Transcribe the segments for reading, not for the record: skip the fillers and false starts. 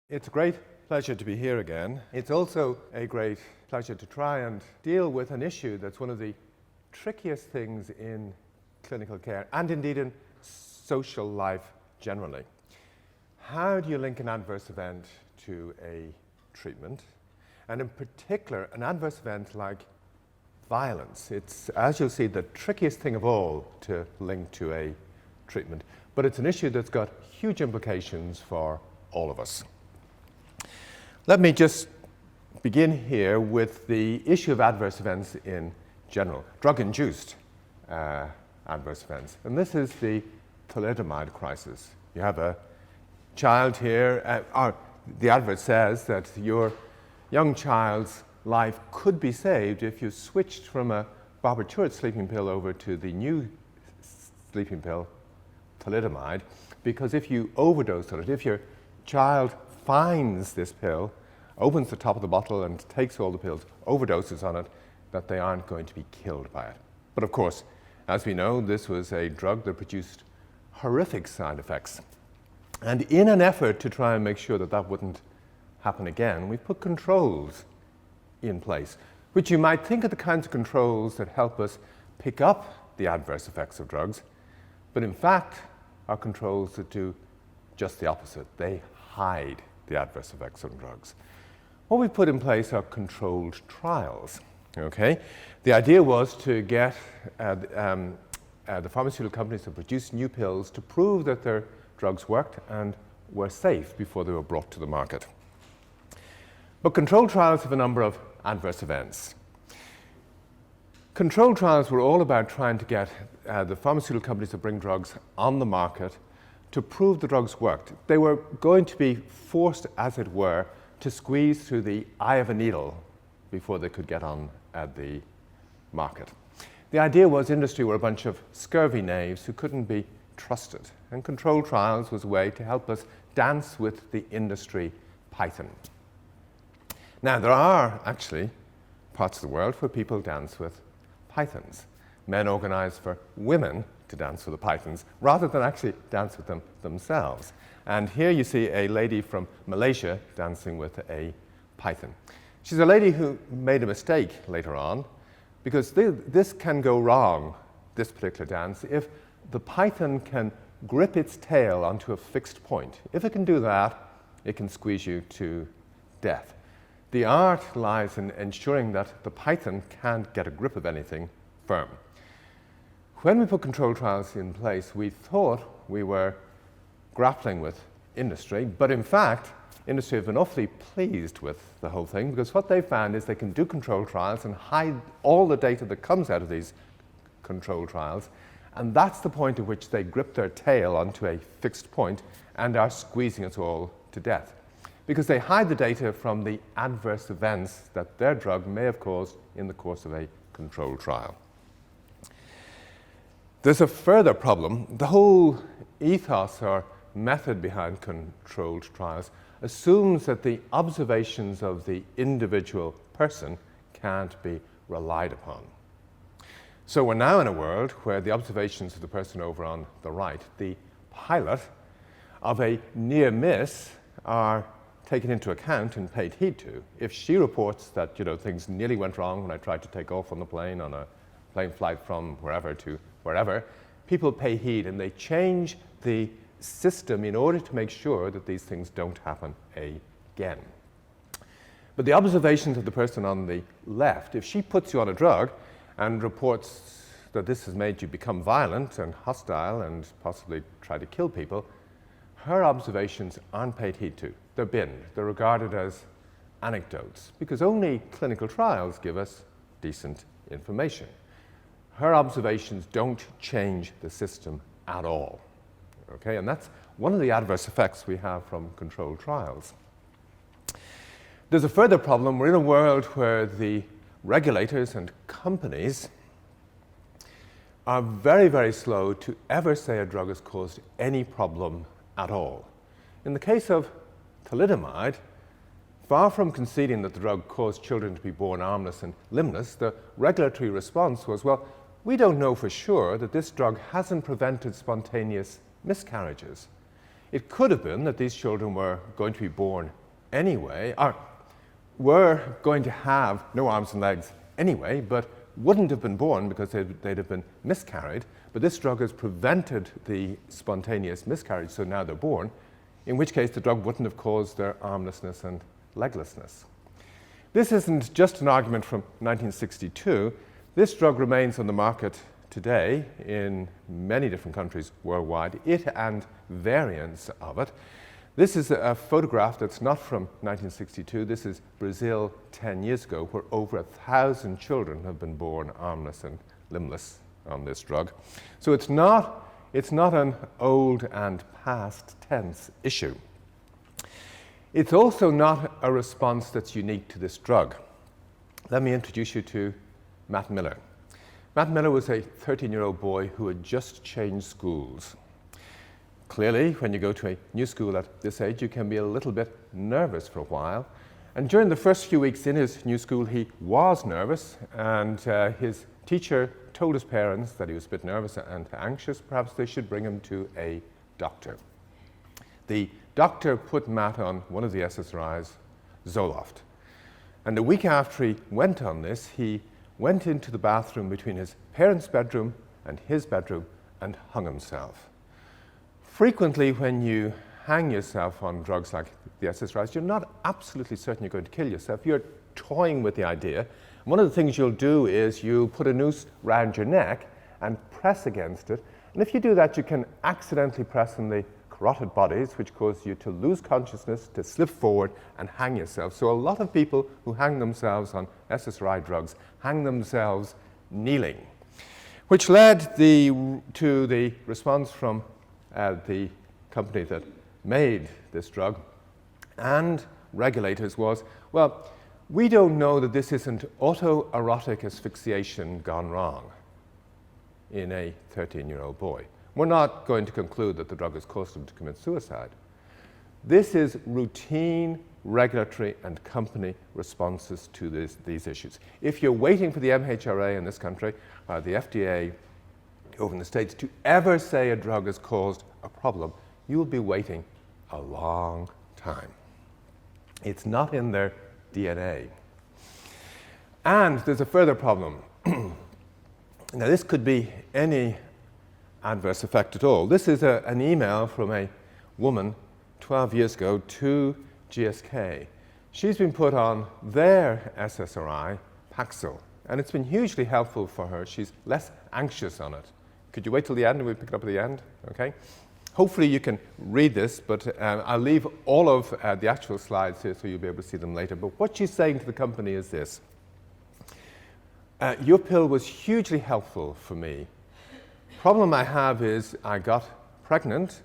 It's a great pleasure to be here again. It's also a great pleasure to try and deal with an issue that's one of the trickiest things in clinical care and indeed in social life generally. How do you link an adverse event to a treatment? And in particular, an adverse event like violence. It's, as you'll see, the trickiest thing of all to link to a treatment. But it's an issue that's got huge implications for all of us. Let me just begin here with the issue of adverse events in general, drug-induced adverse events. And this is the thalidomide crisis. You have a child here, the advert says that your young child's life could be saved if you switched from a barbiturate sleeping pill over to the new sleeping pill, thalidomide, because if you overdose on it, if your child finds this pill, opens the top of the bottle and takes all the pills, overdoses on it, that they aren't going to be killed by it. But of course, as we know, this was a drug that produced horrific side effects. And in an effort to try and make sure that that wouldn't happen again, we put controls in place, which you might think are the kinds of controls that help us pick up the adverse effects of drugs, but in fact are controls that do just the opposite. They hide the adverse effects of drugs. What we put in place are controlled trials. Okay? The idea was to get the pharmaceutical companies to produce new pills to prove that their drugs worked and were safe before they were brought to the market. But controlled trials have a number of adverse events. Controlled trials were all about trying to get the pharmaceutical companies to bring drugs on the market to prove the drugs worked. They were going to be forced, as it were, to squeeze through the eye of a needle before they could get on the market. The idea was industry were a bunch of scurvy knaves who couldn't be trusted, and controlled trials was a way to help us dance with the industry python. Now, there are actually parts of the world where people dance with pythons. Men organize for women to dance with the pythons rather than actually dance with them themselves. And here you see a lady from Malaysia dancing with a python. She's a lady who made a mistake later on because this can go wrong, this particular dance, if the python can grip its tail onto a fixed point. If it can do that, it can squeeze you to death. The art lies in ensuring that the python can't get a grip of anything firm. When we put control trials in place, we thought we were grappling with industry, but in fact, industry have been awfully pleased with the whole thing because what they found is they can do control trials and hide all the data that comes out of these control trials, and that's the point at which they grip their tail onto a fixed point and are squeezing us all to death. Because they hide the data from the adverse events that their drug may have caused in the course of a controlled trial. There's a further problem. The whole ethos or method behind controlled trials assumes that the observations of the individual person can't be relied upon. So we're now in a world where the observations of the person over on the right, the pilot of a near miss, are taken into account and paid heed to. If she reports that things nearly went wrong when I tried to take off on the plane on a plane flight from wherever to wherever, people pay heed and they change the system in order to make sure that these things don't happen again. But the observations of the person on the left, if she puts you on a drug and reports that this has made you become violent and hostile and possibly try to kill people, her observations aren't paid heed to. They're binned. They're regarded as anecdotes because only clinical trials give us decent information. Her observations don't change the system at all. Okay, and that's one of the adverse effects we have from controlled trials. There's a further problem. We're in a world where the regulators and companies are very, very slow to ever say a drug has caused any problem at all. In the case of thalidomide, far from conceding that the drug caused children to be born armless and limbless, the regulatory response was, well, we don't know for sure that this drug hasn't prevented spontaneous miscarriages. It could have been that these children were going to be born anyway, or were going to have no arms and legs anyway, but wouldn't have been born because they'd have been miscarried. But this drug has prevented the spontaneous miscarriage, so now they're born, in which case the drug wouldn't have caused their armlessness and leglessness. This isn't just an argument from 1962. This drug remains on the market today in many different countries worldwide, it and variants of it. This is a photograph that's not from 1962. This is Brazil 10 years ago, where over 1,000 children have been born armless and limbless on this drug. So it's not an old and past tense issue. It's also not a response that's unique to this drug. Let me introduce you to Matt Miller. Matt Miller was a 13-year-old boy who had just changed schools. Clearly, when you go to a new school at this age, you can be a little bit nervous for a while. And during the first few weeks in his new school, he was nervous, and his teacher told his parents that he was a bit nervous and anxious. Perhaps they should bring him to a doctor. The doctor put Matt on one of the SSRIs, Zoloft. And a week after he went on this, he went into the bathroom between his parents' bedroom and his bedroom and hung himself. Frequently, when you hang yourself on drugs like the SSRIs, you're not absolutely certain you're going to kill yourself. You're toying with the idea. And one of the things you'll do is you'll put a noose around your neck and press against it. And if you do that, you can accidentally press on the carotid bodies, which cause you to lose consciousness, to slip forward and hang yourself. So a lot of people who hang themselves on SSRI drugs hang themselves kneeling, which led to the response from the company that made this drug and regulators was, well, we don't know that this isn't autoerotic asphyxiation gone wrong in a 13-year-old boy. We're not going to conclude that the drug has caused him to commit suicide. This is routine regulatory and company responses to these issues. If you're waiting for the MHRA in this country, the FDA over in the States, to ever say a drug has caused a problem, you will be waiting a long time. It's not in their DNA. And there's a further problem. Now, this could be any adverse effect at all. This is an email from a woman 12 years ago to GSK. She's been put on their SSRI, Paxil, and it's been hugely helpful for her. She's less anxious on it. Could you wait till the end and we'll pick it up at the end? Okay. Hopefully you can read this, but I'll leave all of the actual slides here so you'll be able to see them later. But what she's saying to the company is this. Your pill was hugely helpful for me. Problem I have is I got pregnant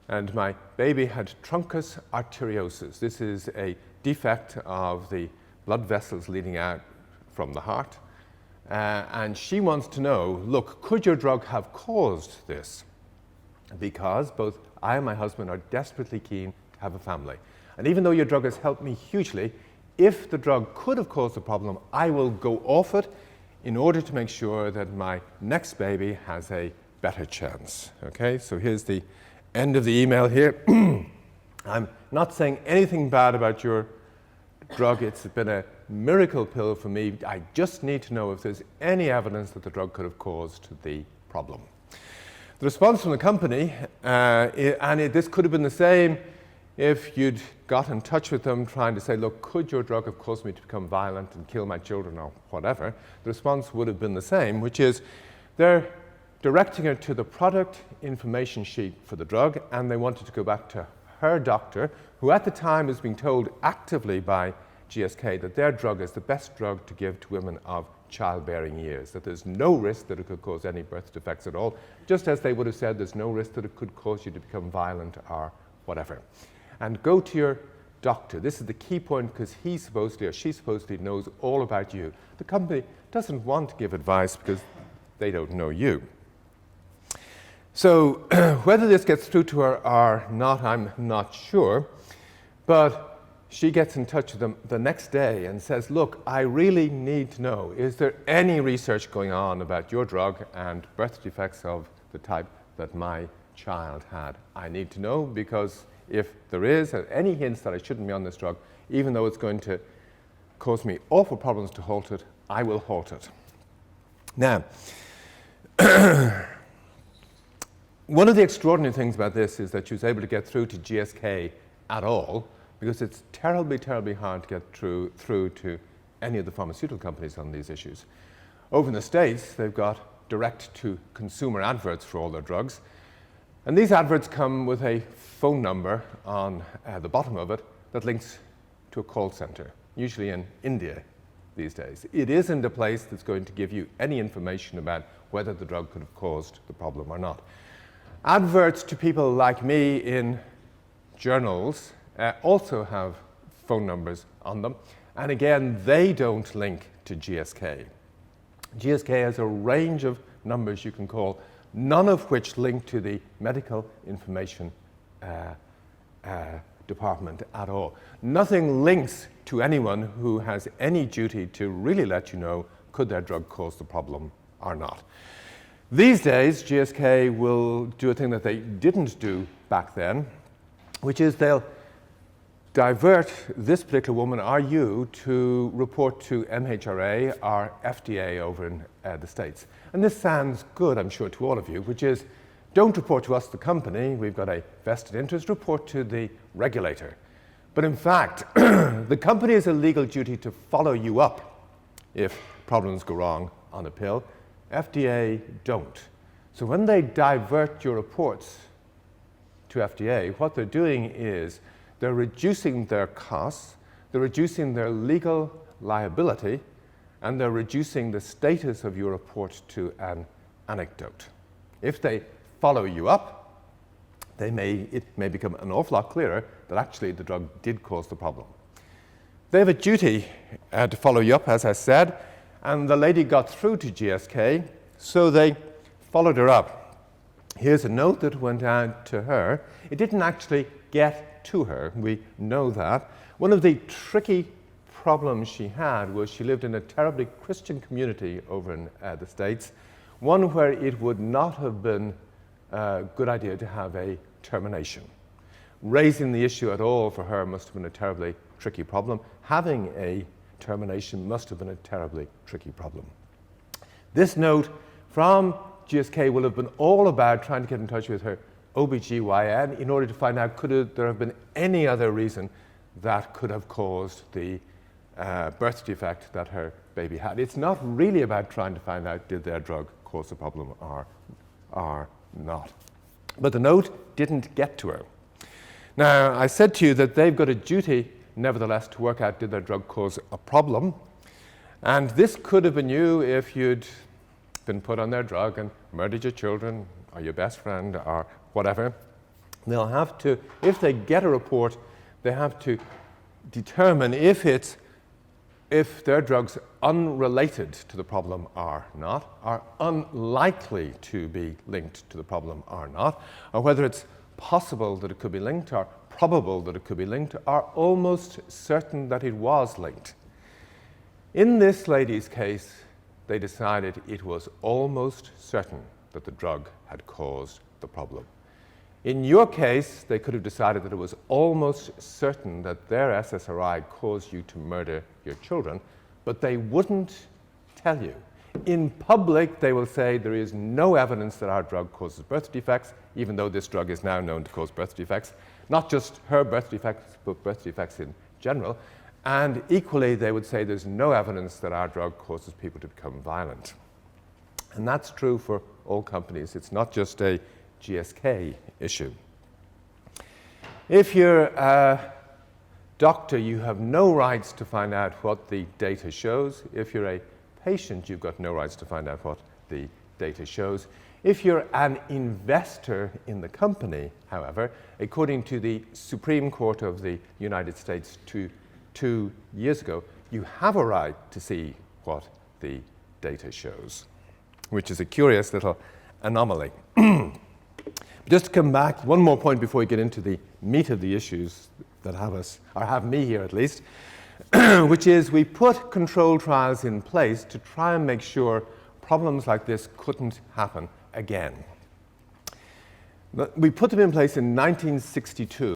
and my baby had truncus arteriosus. This is a defect of the blood vessels leading out from the heart. And she wants to know, look, could your drug have caused this? Because both I and my husband are desperately keen to have a family. And even though your drug has helped me hugely, if the drug could have caused a problem, I will go off it in order to make sure that my next baby has a better chance. Okay, so here's the end of the email here. I'm not saying anything bad about your drug. It's been a miracle pill for me. I just need to know if there's any evidence that the drug could have caused the problem. The response from the company, this could have been the same if you'd got in touch with them trying to say, look, could your drug have caused me to become violent and kill my children or whatever? The response would have been the same, which is they're directing her to the product information sheet for the drug, and they wanted to go back to her doctor, who at the time was being told actively by GSK that their drug is the best drug to give to women of childbearing years, that there's no risk that it could cause any birth defects at all, just as they would have said there's no risk that it could cause you to become violent or whatever. And go to your doctor. This is the key point, because he supposedly or she supposedly knows all about you. The company doesn't want to give advice because they don't know you. So whether this gets through to her or not, I'm not sure. But she gets in touch with them the next day and says, look, I really need to know, is there any research going on about your drug and birth defects of the type that my child had. I need to know because if there is any hints that I shouldn't be on this drug, even though it's going to cause me awful problems to halt it, I will halt it. Now, one of the extraordinary things about this is that she was able to get through to GSK at all, because it's terribly, terribly hard to get through to any of the pharmaceutical companies on these issues. Over in the States, they've got direct-to-consumer adverts for all their drugs, and these adverts come with a phone number on the bottom of it that links to a call center, usually in India these days. It isn't a place that's going to give you any information about whether the drug could have caused the problem or not. Adverts to people like me in journals also have phone numbers on them, and again, they don't link to GSK. GSK has a range of numbers you can call, none of which link to the medical information department at all. Nothing links to anyone who has any duty to really let you know could their drug cause the problem or not. These days, GSK will do a thing that they didn't do back then, which is they'll divert this particular woman or you to report to MHRA or FDA over in the States. And this sounds good, I'm sure, to all of you, which is don't report to us, the company, we've got a vested interest, report to the regulator. But in fact, the company has a legal duty to follow you up if problems go wrong on a pill. FDA don't. So when they divert your reports to FDA, what they're doing is they're reducing their costs, they're reducing their legal liability, and they're reducing the status of your report to an anecdote. If they follow you up, it may become an awful lot clearer that actually the drug did cause the problem. They have a duty to follow you up, as I said, and the lady got through to GSK, so they followed her up. Here's a note that went out to her. It didn't actually get to her, we know that. One of the tricky problems she had was she lived in a terribly Christian community over in the States, one where it would not have been a good idea to have a termination. Raising the issue at all for her must have been a terribly tricky problem. Having a termination must have been a terribly tricky problem. This note from GSK will have been all about trying to get in touch with her OBGYN in order to find out could there have been any other reason that could have caused the birth defect that her baby had. It's not really about trying to find out did their drug cause the problem or not. But the note didn't get to her. Now, I said to you that they've got a duty, nevertheless, to work out did their drug cause a problem. And this could have been you if you'd been put on their drug and murdered your children or your best friend or whatever. They'll have to, if they get a report, they have to determine if their drug's unrelated to the problem or not, are unlikely to be linked to the problem or not, or whether it's possible that it could be linked or probable that it could be linked or almost certain that it was linked. In this lady's case, they decided it was almost certain that the drug had caused the problem. In your case, they could have decided that it was almost certain that their SSRI caused you to murder your children, but they wouldn't tell you. In public, they will say there is no evidence that our drug causes birth defects, even though this drug is now known to cause birth defects. Not just her birth defects, but birth defects in general. And equally, they would say there's no evidence that our drug causes people to become violent. And that's true for all companies. It's not just a GSK issue. If you're a doctor, you have no rights to find out what the data shows. If you're a patient, you've got no rights to find out what the data shows. If you're an investor in the company, however, according to the Supreme Court of the United States 2 years ago, you have a right to see what the data shows, which is a curious little anomaly. Just to come back, one more point before we get into the meat of the issues that have us, or have me here at least, which is we put controlled trials in place to try and make sure problems like this couldn't happen again. We put them in place in 1962.